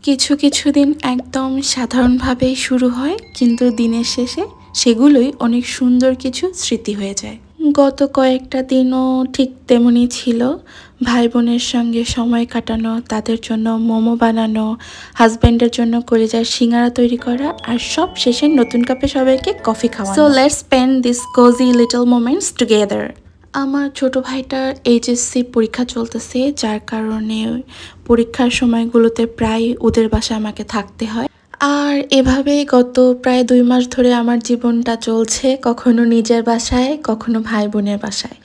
কিছু কিছু দিন একদম সাধারণভাবেই শুরু হয়, কিন্তু দিনের শেষে সেগুলোই অনেক সুন্দর কিছু স্মৃতি হয়ে যায়। গত কয়েকটা দিনও ঠিক তেমনই ছিল। ভাই বোনের সঙ্গে সময় কাটানো, তাদের জন্য মোমো বানানো, হাজব্যান্ডের জন্য কলিজার সিঙ্গারা তৈরি করা, আর সব শেষে নতুন কাপে সবাইকে কফি খাওয়ানো। So let's spend this cosy little moments together. আমার ছোট ভাইটার এইচএসসি পরীক্ষা চলতেছে, যার কারণে পরীক্ষার সময়গুলোতে প্রায় ওদের বাসায় আমাকে থাকতে হয়। আর এভাবেই গত প্রায় 2 মাস ধরে আমার জীবনটা চলছে, কখনো নিজের বাসায়, কখনো ভাই বোনের বাসায়।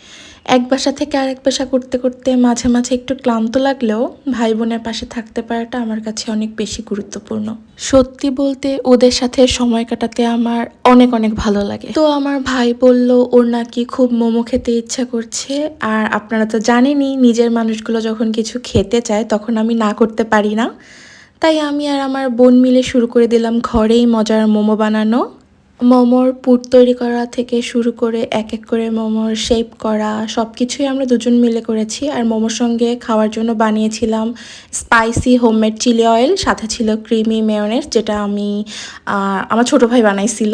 এক বাসা থেকে আরেক বাসা করতে করতে মাঝে মাঝে একটু ক্লান্ত লাগলেও ভাই বোনের পাশে থাকতে পারাটা আমার কাছে অনেক বেশি গুরুত্বপূর্ণ। সত্যি বলতে ওদের সাথে সময় কাটাতে আমার অনেক অনেক ভালো লাগে। তো আমার ভাই বলল ওর নাকি খুব মোমো খেতে ইচ্ছা করছে, আর আপনারা তো জানেনই নিজের মানুষগুলো যখন কিছু খেতে চায় তখন আমি না করতে পারি না। তাই আমি আর আমার বোন মিলে শুরু করে দিলাম ঘরেই মজার মোমো বানানো। মোমোর পুর তৈরি করা থেকে শুরু করে এক এক করে মোমোর শেপ করা সব কিছুই আমরা দুজন মিলে করেছি। আর মোমোর সঙ্গে খাওয়ার জন্য বানিয়েছিলাম স্পাইসি হোমমেড চিলি অয়েল, সাথে ছিল ক্রিমি মেয়োনেজ, যেটা আমার ছোট ভাই বানাইছিল।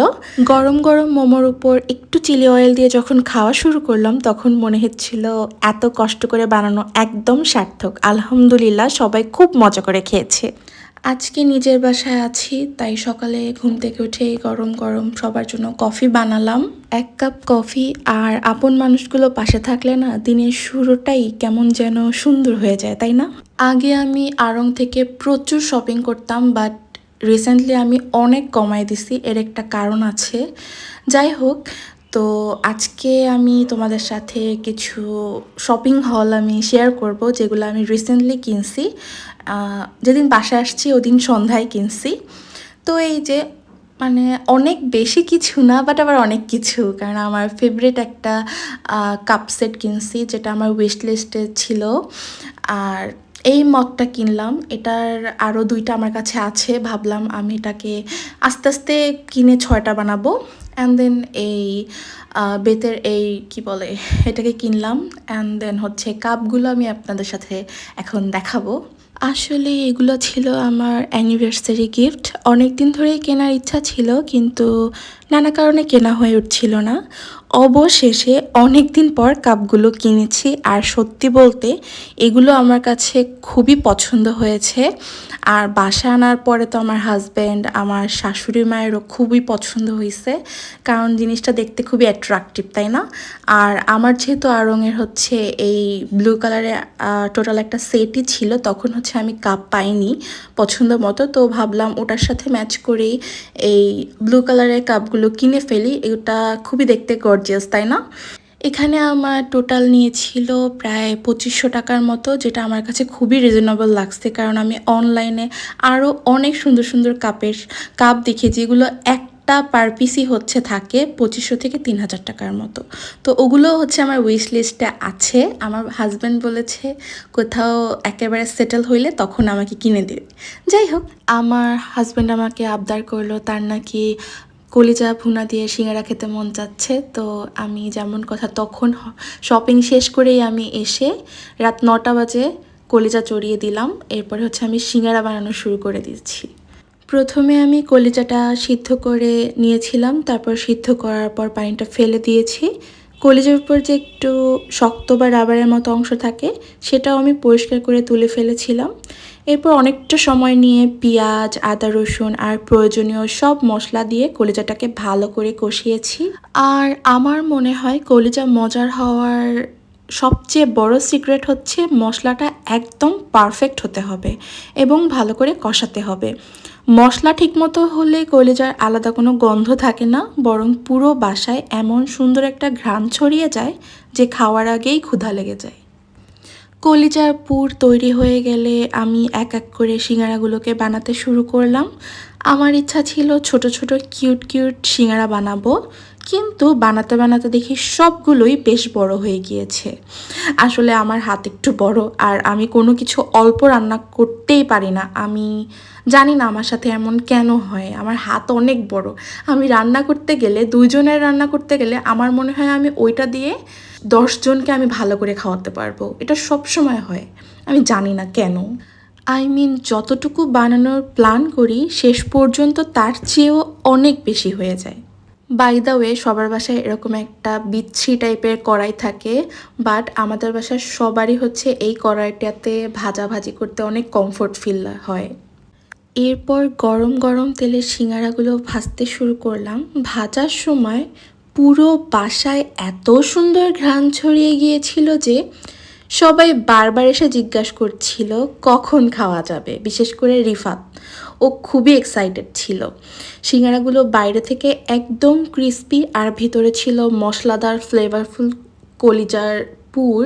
গরম গরম মোমোর উপর একটু চিলি অয়েল দিয়ে যখন খাওয়া শুরু করলাম তখন মনে হচ্ছিল এত কষ্ট করে বানানো একদম সার্থক। আলহামদুলিল্লাহ, সবাই খুব মজা করে খেয়েছে। আজকে নিজের বাসায় আছি, তাই সকালে ঘুম থেকে উঠে গরম গরম সবার জন্য কফি বানালাম। 1 কাপ কফি আর আপন মানুষগুলো পাশে থাকলে না দিনের শুরুটাই কেমন যেন সুন্দর হয়ে যায়, তাই না? আগে আমি আড়ং থেকে প্রচুর শপিং করতাম, বাট রিসেন্টলি আমি অনেক কমাই দিছি। এর একটা কারণ আছে। যাই হোক, তো আজকে আমি তোমাদের সাথে কিছু শপিং হল আমি শেয়ার করব, যেগুলো আমি রিসেন্টলি কিনছি। যেদিন বাসায় আসছি ওদিন সন্ধ্যায় কিনছি। তো এই যে মানে অনেক বেশি কিছু না, বাট আবার অনেক কিছু, কারণ আমার ফেভারিট একটা কাপ সেট কিনছি, যেটা আমার উইশ লিস্টে ছিল। আর এই মগটা কিনলাম, এটার আরও 2টা আমার কাছে আছে। ভাবলাম আমি এটাকে আস্তে আস্তে কিনে 6টা বানাবো। অ্যান্ড দেন এই বেতের এই কি বলে এটাকে কিনলাম। অ্যান্ড দেন হচ্ছে কাপগুলো আমি আপনাদের সাথে এখন দেখাবো। আসলে এগুলো ছিল আমার অ্যানিভার্সারি গিফট। অনেক দিন ধরেই কেনার ইচ্ছা ছিল, কিন্তু নানা কারণে কেনা হয়ে উঠছিল না। অবশেষে অনেক দিন পর কাপগুলো কিনেছি, আর সত্যি বলতে এগুলো আমার কাছে খুবই পছন্দ হয়েছে। আর বাসা আনার পরে তো আমার হাজব্যান্ড, আমার শাশুড়ি মায়েরও খুবই পছন্দ হয়েছে, কারণ জিনিসটা দেখতে খুবই অ্যাট্রাকটিভ, তাই না? আর আমার যেহেতু আড়ংয়ের হচ্ছে এই ব্লু কালারের টোটাল একটা সেটই ছিল, তখন হচ্ছে আমি কাপ পাইনি পছন্দ মতো, তো ভাবলাম ওটার সাথে ম্যাচ করেই এই ব্লু কালারের কাপগুলো কিনে ফেলি। এটা খুবই দেখতে গর্জিয়াস, তাই না? এখানে আমার টোটাল নিয়েছিল প্রায় 2500 টাকার মতো, যেটা আমার কাছে খুবই রিজনেবল লাগছে, কারণ আমি অনলাইনে আরও অনেক সুন্দর সুন্দর কাপ দেখি, যেগুলো একটা পার পিসই হচ্ছে থাকে 2500 থেকে 3000 টাকার মতো। তো ওগুলো হচ্ছে আমার উইশ লিস্টে আছে। আমার হাজব্যান্ড বলেছে কোথাও একেবারে সেটেল হইলে তখন আমাকে কিনে দেবে। যাই হোক, আমার হাজব্যান্ড আমাকে আবদার করলো তার নাকি কলিজা ভুনা দিয়ে সিঙ্গারা খেতে মন চাচ্ছে। তো আমি যেমন কথা তখন শপিং শেষ করেই আমি এসে রাত 9টা বাজে কলিজা চড়িয়ে দিলাম। এরপরে হচ্ছে আমি সিঙ্গারা বানানো শুরু করে দিয়েছি। প্রথমে আমি কলিজাটা সিদ্ধ করে নিয়েছিলাম, তারপর সিদ্ধ করার পর পানিটা ফেলে দিয়েছি। কলিজার উপর যে একটু শক্ত বা রাবারের মতো অংশ থাকে সেটাও আমি পরিষ্কার করে তুলে ফেলেছিলাম। এরপর অনেকটা সময় নিয়ে পেঁয়াজ, আদা, রসুন আর প্রয়োজনীয় সব মশলা দিয়ে কলিজাটাকে ভালো করে কষিয়েছি। আর আমার মনে হয় কলিজা মজার হওয়ার সবচেয়ে বড় সিক্রেট হচ্ছে মশলাটা একদম পারফেক্ট হতে হবে এবং ভালো করে কষাতে হবে। মশলা ঠিকমতো হলে কলিজার আলাদা কোনো গন্ধ থাকে না, বরং পুরো বাসায় এমন সুন্দর একটা ঘ্রাণ ছড়িয়ে যায় যে খাওয়ার আগেই ক্ষুধা লেগে যায়। কলিজার পুর তৈরি হয়ে গেলে আমি এক এক করে সিঙ্গারাগুলোকে বানাতে শুরু করলাম। আমার ইচ্ছা ছিল ছোট ছোট কিউট কিউট সিঙ্গারা বানাবো, কিন্তু বানাতে বানাতে দেখি সবগুলোই বেশ বড় হয়ে গিয়েছে। আসলে আমার হাত একটু বড়, আর আমি কোনো কিছু অল্প রান্না করতেই পারি না। আমি জানি না আমার সাথে এমন কেন হয়, আমার হাত অনেক বড়। আমি রান্না করতে গেলে 2 জনের রান্না করতে গেলে আমার মনে হয় আমি ওইটা দিয়ে 10 জনকে আমি ভালো করে খাওয়াতে পারবো। এটা সব সময় হয়, আমি জানি না কেন। আই মিন যতটুকু বানানোর প্ল্যান করি শেষ পর্যন্ত তার চেয়েও অনেক বেশি হয়ে যায়। বাই দ্য ওয়ে, সবার বাসায় এরকম একটা বিচ্ছি টাইপের কড়াই থাকে, বাট আমাদের বাসায় সবারই হচ্ছে এই কড়াইটাতে ভাজাভাজি করতে অনেক কমফোর্ট ফিল হয়। এরপর গরম গরম তেলে সিঙ্গারাগুলো ভাজতে শুরু করলাম। ভাজার সময় পুরো বাসায় এত সুন্দর ঘ্রাণ ছড়িয়ে গিয়েছিল যে সবাই বারবার এসে জিজ্ঞাসা করছিল কখন খাওয়া যাবে, বিশেষ করে রিফাত। ও খুবই এক্সাইটেড ছিল। সিঙ্গারাগুলো বাইরে থেকে একদম ক্রিস্পি আর ভিতরে ছিল মশলাদার ফ্লেভারফুল কলিজার পুর।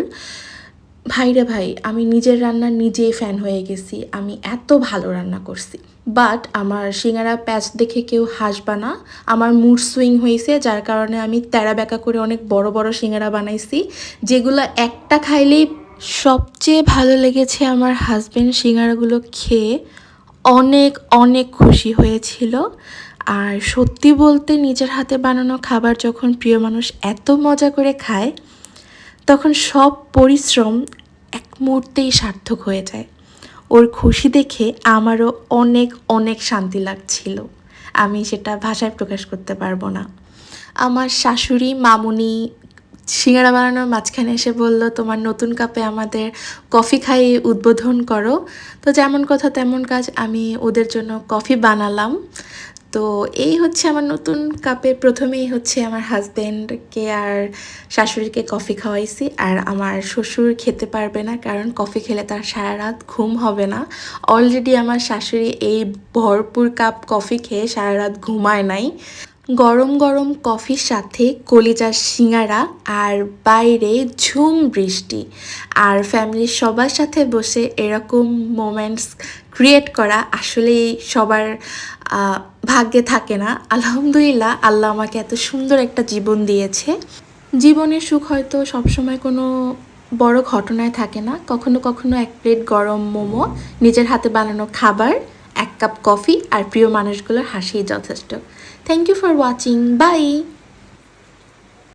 ভাইরে ভাই, আমি নিজের রান্নার নিজেই ফ্যান হয়ে গেছি। আমি এত ভালো রান্না করছি। বাট আমার সিঙ্গারা প্যাচ দেখে কেউ হাসবা না, আমার মুড সুইং হয়েছে, যার কারণে আমি তেরা বেঁকা করে অনেক বড় বড় সিঙ্গারা বানাইছি, যেগুলো একটা খাইলেই। সবচেয়ে ভালো লেগেছে আমার হাজব্যান্ড সিঙ্গারাগুলো খেয়ে অনেক অনেক খুশি হয়েছিল। আর সত্যি বলতে নিজের হাতে বানানো খাবার যখন প্রিয় মানুষ এত মজা করে খায়, তখন সব পরিশ্রম এক মুহূর্তেই সার্থক হয়ে যায়। ওর খুশি দেখে আমারও অনেক অনেক শান্তি লাগছিল, আমি সেটা ভাষায় প্রকাশ করতে পারবো না। আমার শাশুড়ি মামুনি সিঙ্গারা বানানোর মাঝখানে এসে বলল, তোমার নতুন কাপে আমাদের কফি খাইয়ে উদ্বোধন করো। তো যেমন কথা তেমন কাজ, আমি ওদের জন্য কফি বানালাম। তো এই হচ্ছে আমার নতুন কাপে প্রথমেই হচ্ছে আমার হাজব্যান্ডকে আর শাশুড়িকে কফি খাওয়াইছি। আর আমার শ্বশুর খেতে পারবে না, কারণ কফি খেলে তার সারা রাত ঘুম হবে না। অলরেডি আমার শাশুড়ি এই ভরপুর কাপ কফি খেয়ে সারা রাত ঘুমায় নাই। গরম গরম কফির সাথে কলিজার সিঙ্গারা আর বাইরে ঝুম বৃষ্টি, আর ফ্যামিলির সবার সাথে বসে এরকম মোমেন্টস ক্রিয়েট করা আসলেই সবার ভাগ্যে থাকে না। আলহামদুলিল্লাহ, আল্লাহ আমাকে এত সুন্দর একটা জীবন দিয়েছে। জীবনের সুখ হয়তো সবসময় কোনো বড় ঘটনায় থাকে না, কখনো কখনো এক প্লেট গরম মোমো, নিজের হাতে বানানো খাবার, এক কাপ কফি আর প্রিয় মানুষগুলোর হাসিই যথেষ্ট। Thank you for watching. By.